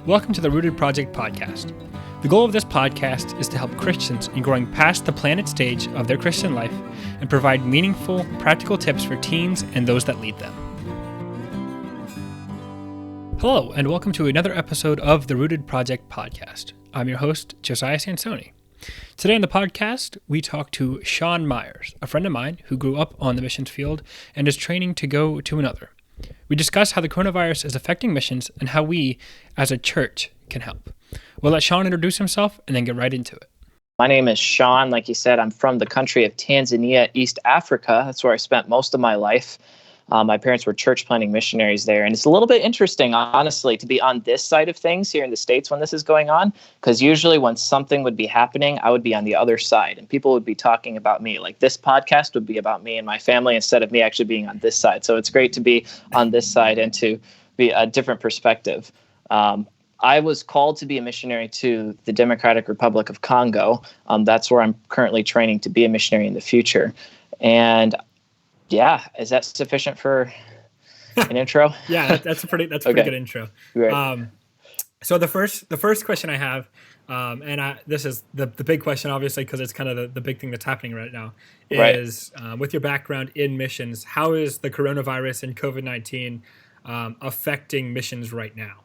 Welcome to the Rooted Project podcast. The goal of this podcast is to help Christians in growing past the planet stage of their Christian life and provide meaningful, practical tips for teens and those that lead them. Hello, and welcome to another episode of the Rooted Project podcast. I'm your host, Josiah Sansoni. Today on the podcast, we talk to Shawn Myers, a friend of mine who grew up on the missions field and is training to go to another. We discuss how the coronavirus is affecting missions and how we, as a church, can help. We'll let Shawn introduce himself and then get right into it. My name is Shawn. Like you said, I'm from the country of Tanzania, East Africa. That's where I spent most of my life. My parents were church planting missionaries there. And it's a little bit interesting, honestly, to be on this side of things here in the States when this is going on, because usually when something would be happening, I would be on the other side and people would be talking about me. Like this podcast would be about me and my family instead of me actually being on this side. So it's great to be on this side and to be a different perspective. I was called to be a missionary to the Democratic Republic of Congo. That's where I'm currently training to be a missionary in the future. And yeah, is that sufficient for an intro? Yeah, that's a pretty good intro. Right. So the first question I have, this is the big question, obviously, because it's kind of the big thing that's happening right now, is with your background in missions, how is the coronavirus and COVID-19 affecting missions right now?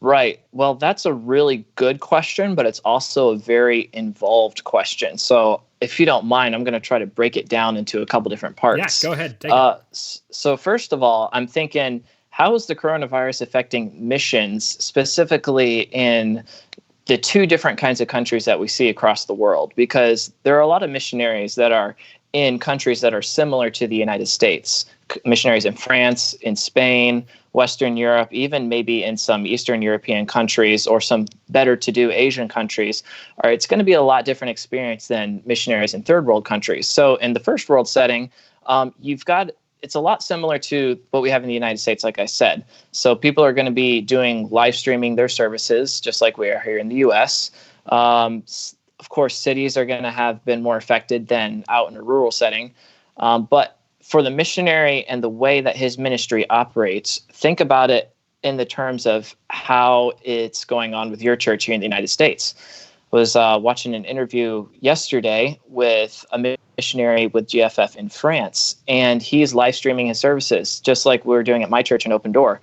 Right. Well, that's a really good question, but it's also a very involved question. So if you don't mind, I'm going to try to break it down into a couple different parts. Yeah, go ahead. Take it. So first of all, I'm thinking, how is the coronavirus affecting missions, specifically in the two different kinds of countries that we see across the world? Because there are a lot of missionaries that are in countries that are similar to the United States. Missionaries in France, in Spain, Western Europe, even maybe in some Eastern European countries or some better-to-do Asian countries. All right, it's going to be a lot different experience than missionaries in third world countries. So in the first world setting, it's a lot similar to what we have in the United States, like I said. So people are going to be doing live streaming their services, just like we are here in the U.S. Of course, cities are going to have been more affected than out in a rural setting. But for the missionary and the way that his ministry operates, think about it in the terms of how it's going on with your church here in the United States. I was watching an interview yesterday with a missionary with GFF in France, and he's live streaming his services, just like we're doing at my church in Open Door.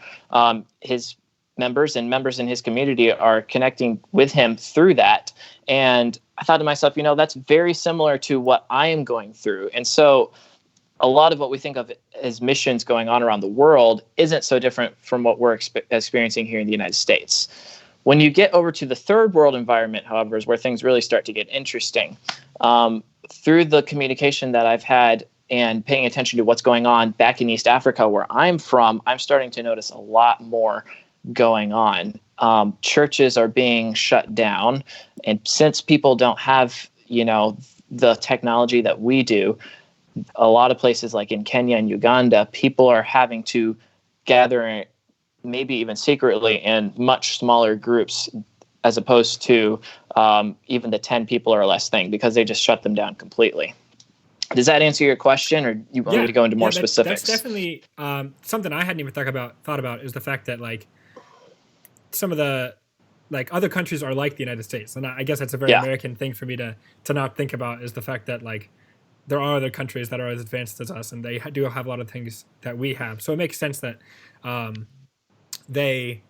His members in his community are connecting with him through that. And I thought to myself, that's very similar to what I am going through. And so a lot of what we think of as missions going on around the world isn't so different from what we're experiencing here in the United States. When you get over to the third world environment, however, is where things really start to get interesting. Through the communication that I've had and paying attention to what's going on back in East Africa, where I'm from, I'm starting to notice a lot more going on. Churches are being shut down. And since people don't have, the technology that we do, a lot of places like in Kenya and Uganda, people are having to gather maybe even secretly in much smaller groups as opposed to even the 10 people or less thing, because they just shut them down completely. Does that answer your question, or you want me to go into more specifics? That's definitely something I hadn't even thought about is the fact that some of the other countries are like the United States. And I guess that's a very American thing for me to not think about, is the fact that there are other countries that are as advanced as us, and they do have a lot of things that we have. So it makes sense that they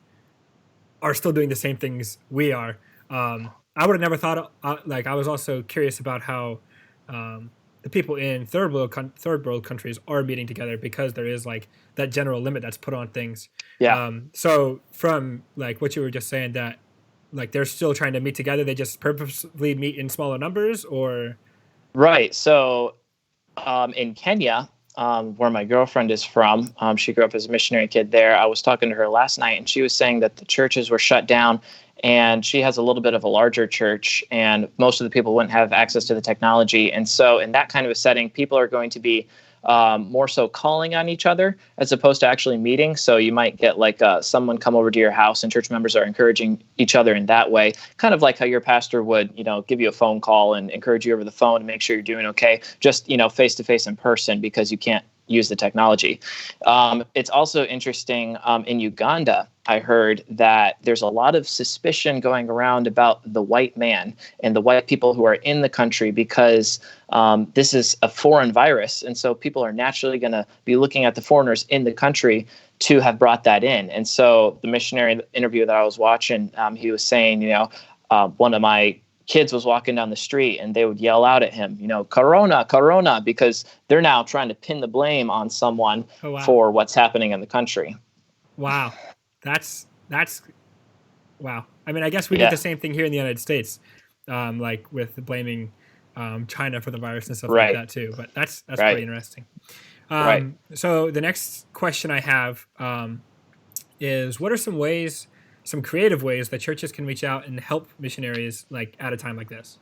are still doing the same things we are. I would have never thought, I was also curious about how the people in third world countries are meeting together, because there is that general limit that's put on things. Yeah. So from what you were just saying, that they're still trying to meet together, they just purposely meet in smaller numbers, or? Right. So in Kenya, where my girlfriend is from, she grew up as a missionary kid there. I was talking to her last night, and she was saying that the churches were shut down, and she has a little bit of a larger church, and most of the people wouldn't have access to the technology. And so in that kind of a setting, people are going to be more so calling on each other as opposed to actually meeting. So you might get someone come over to your house, and church members are encouraging each other in that way, kind of like how your pastor would, give you a phone call and encourage you over the phone to make sure you're doing okay, just, face to face in person, because you can't use the technology. It's also interesting, in Uganda, I heard that there's a lot of suspicion going around about the white man and the white people who are in the country because this is a foreign virus. And so people are naturally going to be looking at the foreigners in the country to have brought that in. And so the missionary interview that I was watching, he was saying, one of my kids was walking down the street and they would yell out at him, Corona, Corona, because they're now trying to pin the blame on someone for what's happening in the country. Wow. That's wow. I mean, I guess we did the same thing here in the United States, like with blaming China for the virus and stuff like that too. But that's pretty interesting. So the next question I have is, what are some creative ways that churches can reach out and help missionaries like at a time like this?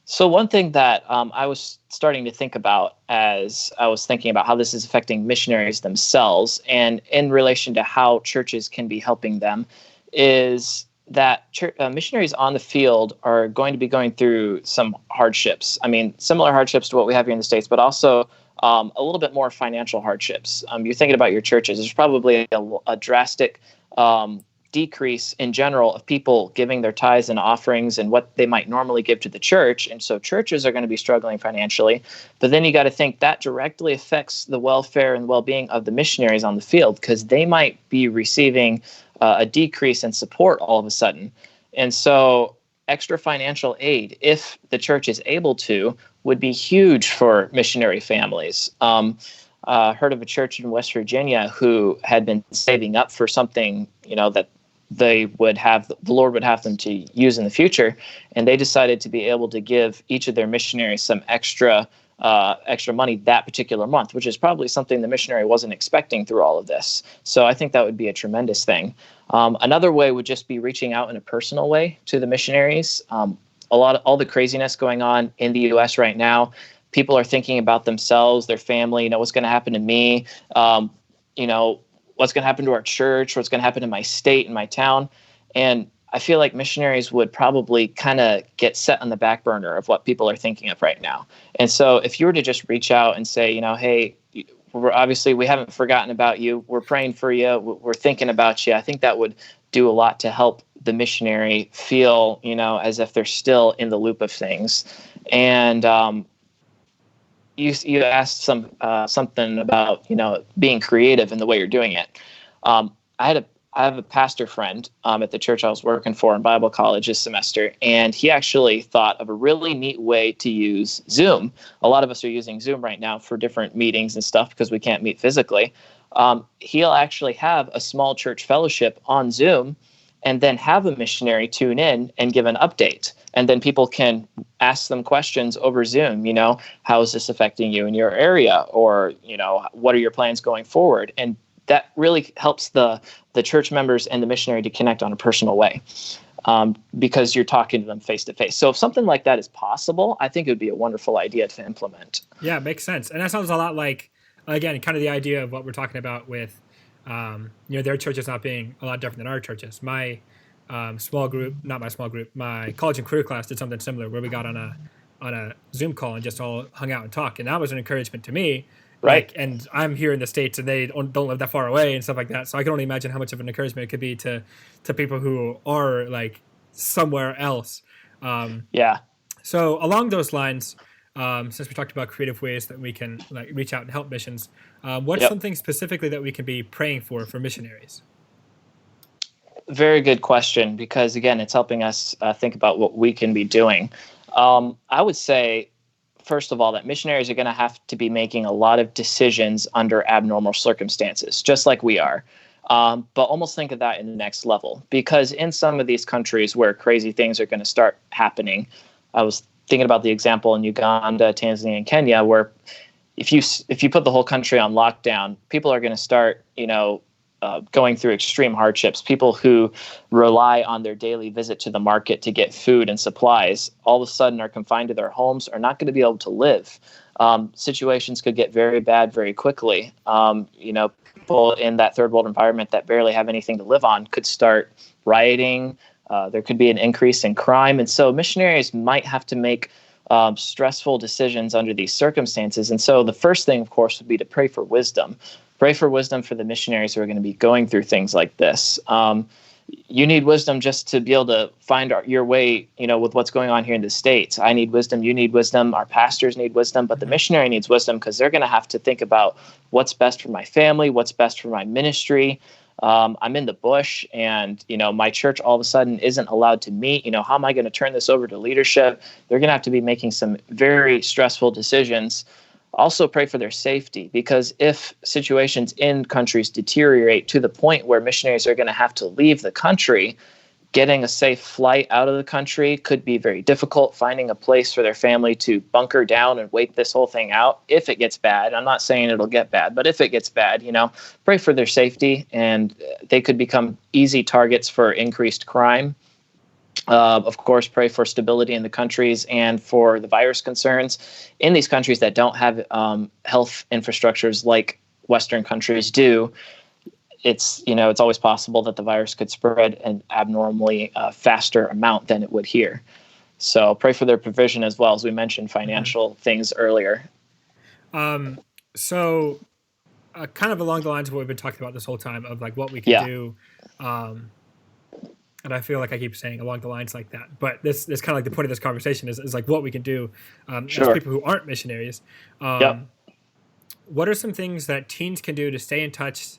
So one thing that I was starting to think about as I was thinking about how this is affecting missionaries themselves and in relation to how churches can be helping them is that missionaries on the field are going to be going through some hardships. I mean, similar hardships to what we have here in the States, but also a little bit more financial hardships. You're thinking about your churches. There's probably a drastic decrease in general of people giving their tithes and offerings and what they might normally give to the church. And so churches are going to be struggling financially. But then you got to think that directly affects the welfare and well-being of the missionaries on the field because they might be receiving a decrease in support all of a sudden. And so extra financial aid, if the church is able to, would be huge for missionary families. Heard of a church in West Virginia who had been saving up for something, that the Lord would have them to use in the future. And they decided to be able to give each of their missionaries some extra money that particular month, which is probably something the missionary wasn't expecting through all of this. So I think that would be a tremendous thing. Another way would just be reaching out in a personal way to the missionaries. All the craziness going on in the U.S. right now, people are thinking about themselves, their family, what's going to happen to me, what's going to happen to our church, what's going to happen to my state and my town. And I feel like missionaries would probably kind of get set on the back burner of what people are thinking of right now. And so if you were to just reach out and say, hey, we haven't forgotten about you. We're praying for you. We're thinking about you. I think that would do a lot to help the missionary feel, as if they're still in the loop of things. And you asked something about being creative in the way you're doing it. I have a pastor friend at the church I was working for in Bible college this semester, and he actually thought of a really neat way to use Zoom. A lot of us are using Zoom right now for different meetings and stuff because we can't meet physically. He'll actually have a small church fellowship on Zoom and then have a missionary tune in and give an update. And then people can ask them questions over Zoom, how is this affecting you in your area? Or, what are your plans going forward? And that really helps the church members and the missionary to connect on a personal way because you're talking to them face to face. So if something like that is possible, I think it would be a wonderful idea to implement. Yeah, it makes sense. And that sounds a lot like, again, kind of the idea of what we're talking about with, their churches not being a lot different than our churches. My small group, my college and career class did something similar where we got on a Zoom call and just all hung out and talked. And that was an encouragement to me. Right. And I'm here in the States and they don't live that far away and stuff like that. So I can only imagine how much of an encouragement it could be to people who are like somewhere else. So along those lines, since we talked about creative ways that we can like reach out and help missions, what's something specifically that we can be praying for missionaries? Very good question, because again, it's helping us think about what we can be doing. I would say, first of all, that missionaries are going to have to be making a lot of decisions under abnormal circumstances, just like we are. But almost think of that in the next level, because in some of these countries where crazy things are going to start happening, I was thinking about the example in Uganda, Tanzania, and Kenya, where if you put the whole country on lockdown, people are going to start, going through extreme hardships. People who rely on their daily visit to the market to get food and supplies all of a sudden are confined to their homes, are not going to be able to live. Situations could get very bad very quickly. People in that third world environment that barely have anything to live on could start rioting. There could be an increase in crime. And so missionaries might have to make stressful decisions under these circumstances. And so the first thing, of course, would be to pray for wisdom. Pray for wisdom for the missionaries who are going to be going through things like this. You need wisdom just to be able to find your way, with what's going on here in the States. I need wisdom. You need wisdom. Our pastors need wisdom. But the missionary needs wisdom because they're going to have to think about what's best for my family, what's best for my ministry. I'm in the bush and, my church all of a sudden isn't allowed to meet. How am I going to turn this over to leadership? They're going to have to be making some very stressful decisions. Also pray for their safety, because if situations in countries deteriorate to the point where missionaries are going to have to leave the country, getting a safe flight out of the country could be very difficult. Finding a place for their family to bunker down and wait this whole thing out if it gets bad. I'm not saying it'll get bad, but if it gets bad, pray for their safety, and they could become easy targets for increased crime. Of course, pray for stability in the countries and for the virus concerns in these countries that don't have health infrastructures like Western countries do. It's always possible that the virus could spread an abnormally faster amount than it would here. So pray for their provision, as well as we mentioned financial things earlier. So kind of along the lines of what we've been talking about this whole time of like what we can do. And I feel like I keep saying along the lines like that, but this kind of like the point of this conversation is like what we can do as people who aren't missionaries. What are some things that teens can do to stay in touch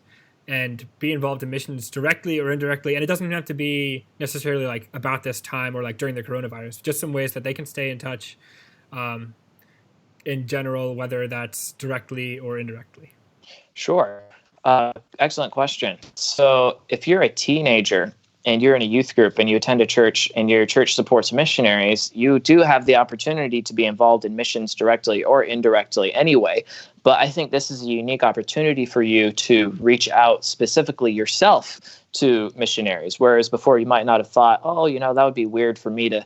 and be involved in missions directly or indirectly? And it doesn't even have to be necessarily like about this time or like during the coronavirus, just some ways that they can stay in touch in general, whether that's directly or indirectly. Sure. Excellent question. So if you're a teenager and you're in a youth group and you attend a church and your church supports missionaries, you do have the opportunity to be involved in missions directly or indirectly anyway. But I think this is a unique opportunity for you to reach out specifically yourself to missionaries, whereas before you might not have thought, that would be weird for me to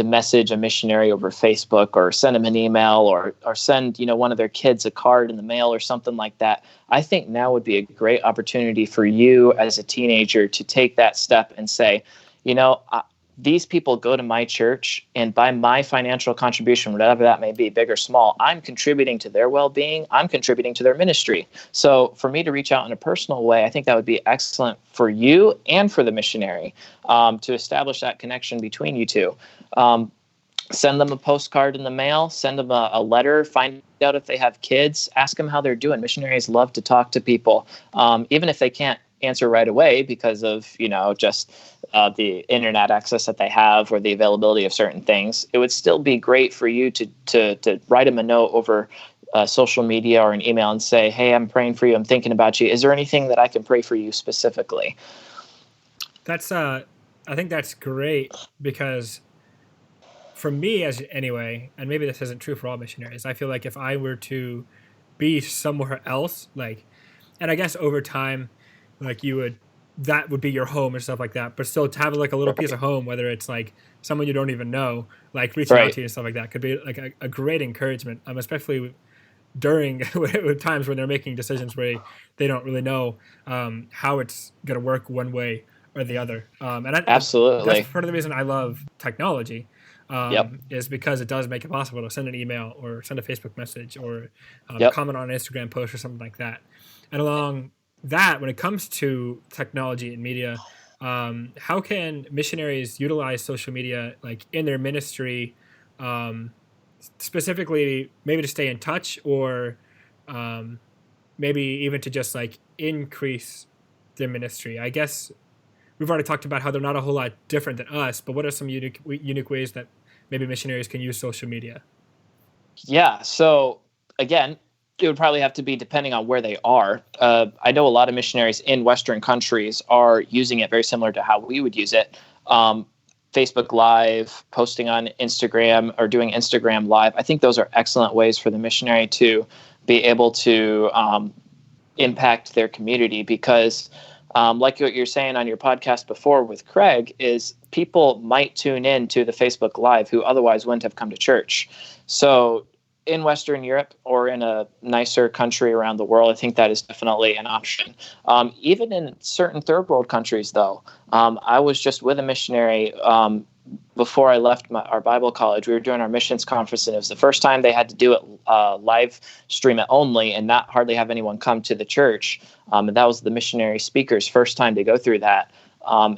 message a missionary over Facebook or send them an email or send, one of their kids a card in the mail or something like that. I think now would be a great opportunity for you as a teenager to take that step and say, these people go to my church, and by my financial contribution, whatever that may be, big or small, I'm contributing to their well-being. I'm contributing to their ministry. So for me to reach out in a personal way, I think that would be excellent for you and for the missionary to establish that connection between you two. Send them a postcard in the mail, send them a letter, find out if they have kids, ask them how they're doing. Missionaries love to talk to people, even if they can't answer right away because of, just the internet access that they have or the availability of certain things. It would still be great for you to write them a note over social media or an email and say, hey, I'm praying for you. I'm thinking about you. Is there anything that I can pray for you specifically? I think that's great, because for me anyway, and maybe this isn't true for all missionaries, I feel like if I were to be somewhere else, and I guess over time, that would be your home and stuff like that, but still to have like a little piece of home, whether it's like someone you don't even know, like reaching out to you and stuff like that, could be like a great encouragement, especially during times when they're making decisions where they don't really know how it's going to work one way or the other. Absolutely. That's part of the reason I love technology, is because it does make it possible to send an email or send a Facebook message or comment on an Instagram post or something like that. And along that, when it comes to technology and media, how can missionaries utilize social media in their ministry, specifically maybe to stay in touch or maybe even to just increase their ministry? I guess we've already talked about how they're not a whole lot different than us, but what are some unique ways that maybe missionaries can use social media? Yeah, so again, it would probably have to be depending on where they are. I know a lot of missionaries in Western countries are using it very similar to how we would use it. Facebook Live, posting on Instagram, or doing Instagram Live. I think those are excellent ways for the missionary to be able to impact their community, because like what you're saying on your podcast before with Craig, is people might tune in to the Facebook Live who otherwise wouldn't have come to church. So in Western Europe or in a nicer country around the world, I think that is definitely an option. Even in certain third world countries, though, I was just with a missionary before I left our Bible college, we were doing our missions conference, and it was the first time they had to do it live stream it only and not hardly have anyone come to the church. And that was the missionary speaker's first time to go through that.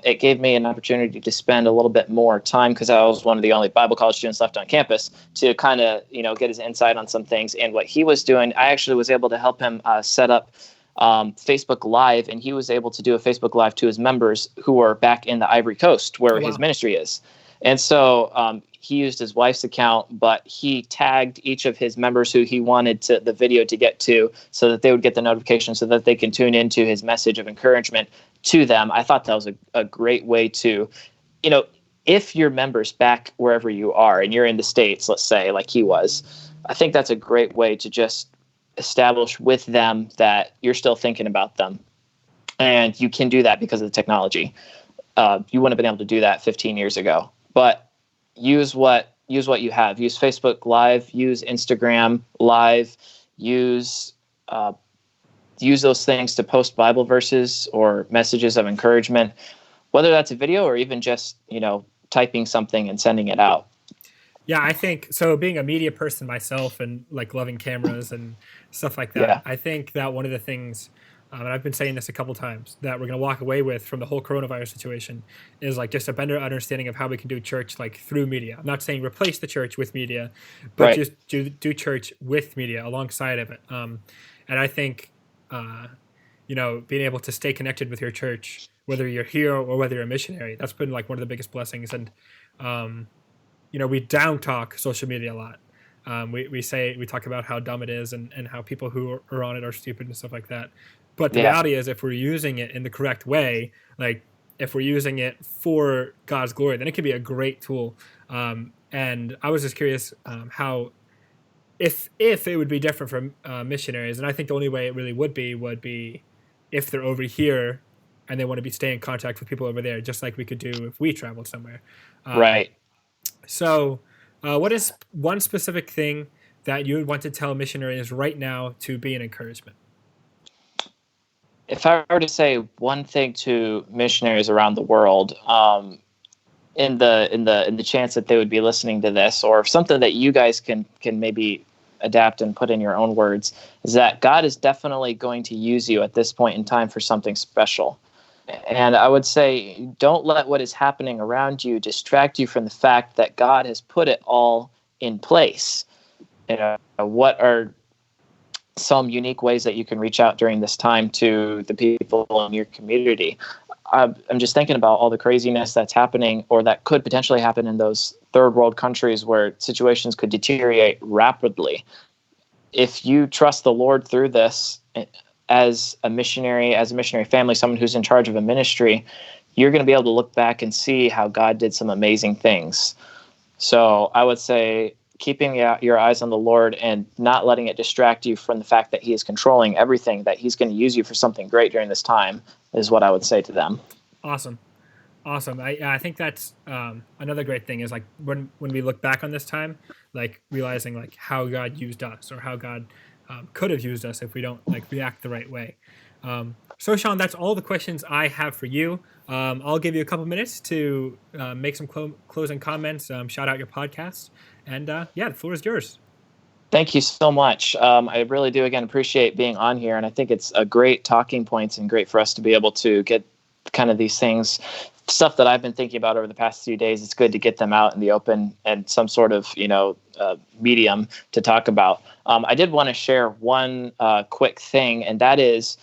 It gave me an opportunity to spend a little bit more time, because I was one of the only Bible college students left on campus, to kind of, get his insight on some things. And what he was doing, I actually was able to help him set up Facebook Live, and he was able to do a Facebook Live to his members who were back in the Ivory Coast, where his ministry is. And so he used his wife's account, but he tagged each of his members who he wanted the video to get to, so that they would get the notification, so that they can tune into his message of encouragement to them. I thought that was a great way to, if your members back wherever you are and you're in the States, let's say, like he was, I think that's a great way to just establish with them that you're still thinking about them. And you can do that because of the technology. You wouldn't have been able to do that 15 years ago. But use what you have. Use Facebook Live, use Instagram Live, use those things to post Bible verses or messages of encouragement, whether that's a video or even just, typing something and sending it out. Yeah, I think so. Being a media person myself and like loving cameras and stuff like that, I think that one of the things, and I've been saying this a couple times, that we're going to walk away with from the whole coronavirus situation is like just a better understanding of how we can do church like through media. I'm not saying replace the church with media, but just do church with media alongside of it. And I think, being able to stay connected with your church, whether you're here or whether you're a missionary, that's been like one of the biggest blessings. And, we down talk social media a lot. We talk about how dumb it is and how people who are on it are stupid and stuff like that. But the reality is, if we're using it in the correct way, like if we're using it for God's glory, then it can be a great tool. And I was just curious how, if it would be different from missionaries, and I think the only way it really would be if they're over here and they want to stay in contact with people over there, just like we could do if we traveled somewhere. Right. So what is one specific thing that you would want to tell missionaries right now to be an encouragement? If I were to say one thing to missionaries around the world, in the chance that they would be listening to this, or something that you guys can maybe adapt and put in your own words, is that God is definitely going to use you at this point in time for something special. And I would say, don't let what is happening around you distract you from the fact that God has put it all in place. What are some unique ways that you can reach out during this time to the people in your community? I'm just thinking about all the craziness that's happening, or that could potentially happen in those third world countries where situations could deteriorate rapidly. If you trust the Lord through this, as a missionary family, someone who's in charge of a ministry, you're going to be able to look back and see how God did some amazing things. So I would say, keeping your eyes on the Lord and not letting it distract you from the fact that He is controlling everything, that He's going to use you for something great during this time, is what I would say to them. Awesome. I think that's another great thing is like when we look back on this time, like realizing like how God used us, or how God could have used us if we don't like react the right way. So Shawn, that's all the questions I have for you. I'll give you a couple minutes to make some closing comments, shout out your podcast, and the floor is yours. Thank you so much. I really do, again, appreciate being on here, and I think it's a great talking points and great for us to be able to get kind of these things, stuff that I've been thinking about over the past few days. It's good to get them out in the open and some sort of, medium to talk about. I did want to share one quick thing, and that is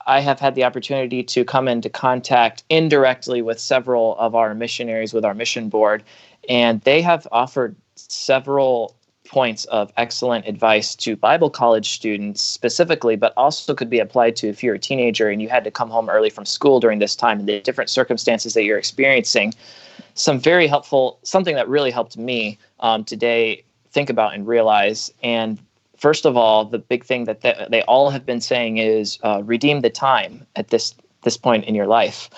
I have had the opportunity to come into contact indirectly with several of our missionaries with our mission board, and they have offered several points of excellent advice to Bible college students specifically, but also could be applied to if you're a teenager and you had to come home early from school during this time and the different circumstances that you're experiencing. Some very helpful, something that really helped me today think about and realize. And first of all, the big thing that they all have been saying is redeem the time at this point in your life.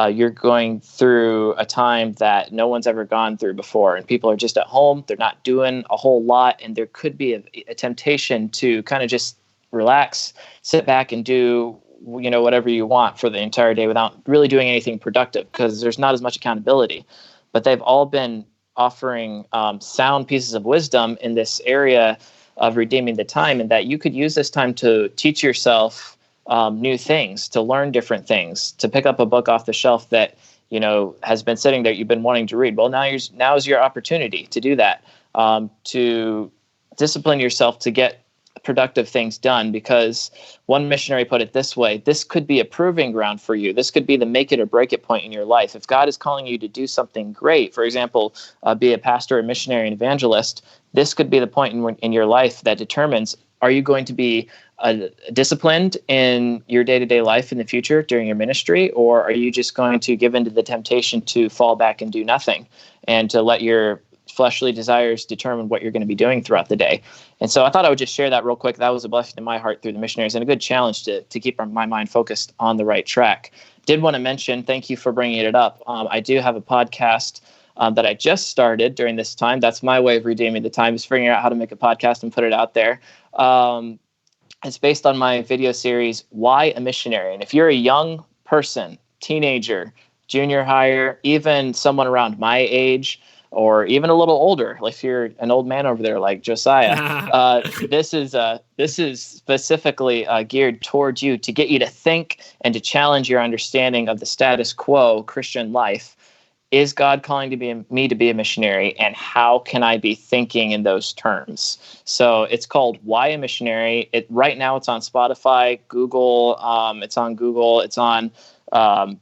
You're going through a time that no one's ever gone through before, and people are just at home. They're not doing a whole lot, and there could be a temptation to kind of just relax, sit back, and do whatever you want for the entire day without really doing anything productive, because there's not as much accountability. but they've all been offering sound pieces of wisdom in this area of redeeming the time, and that you could use this time to teach yourself new things, to learn different things, to pick up a book off the shelf that has been sitting there you've been wanting to read. Well, now is your opportunity to do that, to discipline yourself to get productive things done, because one missionary put it this way: this could be a proving ground for you. This could be the make it or break it point in your life. If God is calling you to do something great, for example, be a pastor, a missionary, an evangelist, this could be the point in your life that determines, are you going to be disciplined in your day-to-day life in the future during your ministry, or are you just going to give into the temptation to fall back and do nothing and to let your fleshly desires determine what you're going to be doing throughout the day? And so I thought I would just share that real quick. That was a blessing in my heart through the missionaries, and a good challenge to keep my mind focused on the right track. Did want to mention, thank you for bringing it up. I do have a podcast that I just started during this time. That's my way of redeeming the time, is figuring out how to make a podcast and put it out there. It's based on my video series, Why a Missionary? And if you're a young person, teenager, junior higher, even someone around my age, or even a little older, like if you're an old man over there like Josiah, this is specifically geared towards you, to get you to think and to challenge your understanding of the status quo Christian life. Is God calling me to be a missionary, and how can I be thinking in those terms? So it's called Why a Missionary. Right now it's on Spotify, Google. It's on Google. It's on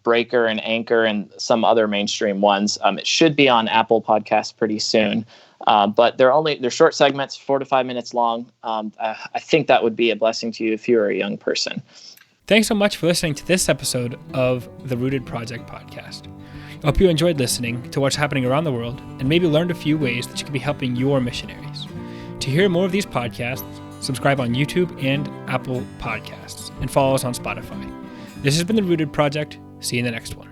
Breaker and Anchor and some other mainstream ones. It should be on Apple Podcasts pretty soon. But they're short segments, 4 to 5 minutes long. I think that would be a blessing to you if you're a young person. Thanks so much for listening to this episode of the Rooted Project podcast. I hope you enjoyed listening to what's happening around the world, and maybe learned a few ways that you can be helping your missionaries. To hear more of these podcasts, subscribe on YouTube and Apple Podcasts, and follow us on Spotify. This has been the Rooted Project. See you in the next one.